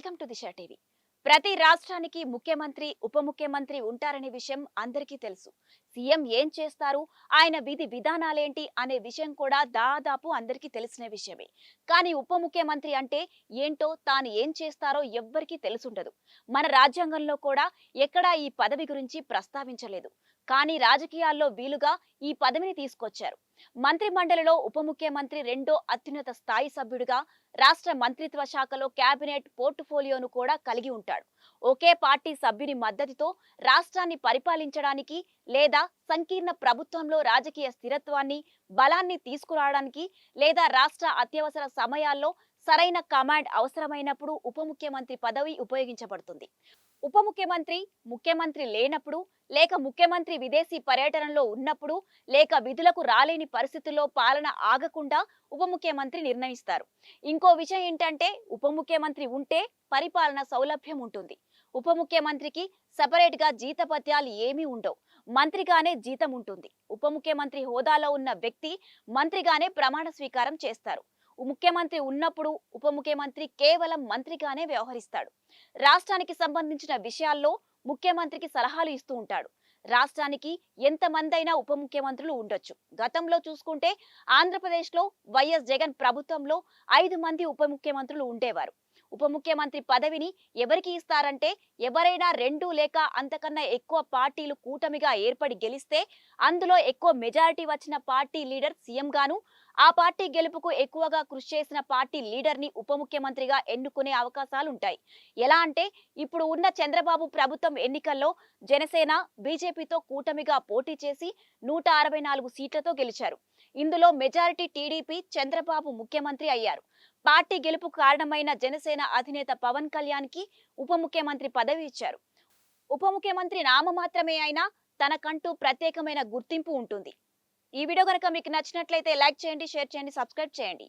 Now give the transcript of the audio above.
Welcome to Disha TV. ప్రతి రాష్ట్రానికి ముఖ్యమంత్రి, ఉప ముఖ్యమంత్రి ఉంటారనే విషయం అందరికీ తెలుసు. సీఎం ఏం చేస్తారు, ఆయన విధి విధానాలేంటి అనే విషయం కూడా దాదాపు అందరికీ తెలిసిన విషయమే. కానీ ఉప ముఖ్యమంత్రి అంటే ఏంటో, తాను ఏం చేస్తారో ఎవ్వరికీ తెలుసుండదు. మన రాజ్యాంగంలో కూడా ఎక్కడా ఈ పదవి గురించి ప్రస్తావించలేదు. కానీ రాజకీయాల్లో వీలుగా ఈ పదవిని తీసుకొచ్చారు. మంత్రి మండలిలో ఉప ముఖ్యమంత్రి రెండో అత్యున్నత స్థాయి సభ్యుడిగా రాష్ట్ర మంత్రిత్వ శాఖలో కేబినెట్ పోర్ట్ఫోలియోను కూడా కలిగి ఉంటాడు. ఒకే పార్టీ సభ్యుని మద్దతుతో రాష్ట్రాన్ని పరిపాలించడానికి లేదా సంకీర్ణ ప్రభుత్వంలో రాజకీయ స్థిరత్వాన్ని, బలాన్ని తీసుకురావడానికి లేదా రాష్ట్ర అత్యవసర సమయాల్లో సరైన కమాండ్ అవసరమైనప్పుడు ఉప ముఖ్యమంత్రి పదవి ఉపయోగించబడుతుంది. ఉప ముఖ్యమంత్రి ముఖ్యమంత్రి లేనప్పుడు, లేక ముఖ్యమంత్రి విదేశీ పర్యటనలో ఉన్నప్పుడు, లేక విధులకు రాలేని పరిస్థితుల్లో పాలన ఆగకుండా ఉప ముఖ్యమంత్రి నిర్ణయిస్తారు. ఇంకో విషయం ఏంటంటే, ఉప ముఖ్యమంత్రి ఉంటే పరిపాలన సౌలభ్యం ఉంటుంది. ఉప ముఖ్యమంత్రికి సపరేట్ గా జీతపత్యాలు ఏమీ ఉండవు. మంత్రిగానే జీతం ఉంటుంది. ఉప ముఖ్యమంత్రి హోదాలో ఉన్న వ్యక్తి మంత్రిగానే ప్రమాణ స్వీకారం చేస్తారు. ముఖ్యమంత్రి ఉన్నప్పుడు ఉప ముఖ్యమంత్రి కేవలం మంత్రిగానే వ్యవహరిస్తాడు. రాష్ట్రానికి సంబంధించిన విషయాల్లో ముఖ్యమంత్రికి సలహాలు ఇస్తూ ఉంటాడు. రాష్ట్రానికి ఎంతమందైనా ఉప ముఖ్యమంత్రులు ఉండొచ్చు. గతంలో చూసుకుంటే ఆంధ్రప్రదేశ్లో వైఎస్ జగన్ ప్రభుత్వంలో 5 మంది ఉప ముఖ్యమంత్రులు ఉండేవారు. ఉప ముఖ్యమంత్రి పదవిని ఎవరికి ఇస్తారంటే, ఎవరైనా 2 లేక అంతకన్నా ఎక్కువ పార్టీలు కూటమిగా ఏర్పడి గెలిస్తే, అందులో ఎక్కువ మెజారిటీ వచ్చిన పార్టీ లీడర్ సీఎం గాను, ఆ పార్టీ గెలుపుకు ఎక్కువగా కృషి చేసిన పార్టీ లీడర్ ని ఉప ముఖ్యమంత్రిగా ఎన్నుకునే అవకాశాలుంటాయి. ఎలా అంటే, ఇప్పుడు ఉన్న చంద్రబాబు ప్రభుత్వం ఎన్నికల్లో జనసేన, బీజేపీతో కూటమిగా పోటీ చేసి 164 సీట్లతో గెలిచారు. ఇందులో మెజారిటీ టీడీపీ, చంద్రబాబు ముఖ్యమంత్రి అయ్యారు. పార్టీ గెలుపుకు కారణమైన జనసేన అధినేత పవన్ కళ్యాణ్ కి ఉప ముఖ్యమంత్రి పదవి ఇచ్చారు. ఉప ముఖ్యమంత్రి నామమాత్రమే అయినా తనకంటూ ప్రత్యేకమైన గుర్తింపు ఉంటుంది. ఈ వీడియో గనుక మీకు నచ్చినట్లయితే లైక్ చేయండి, షేర్ చేయండి, సబ్స్క్రైబ్ చేయండి.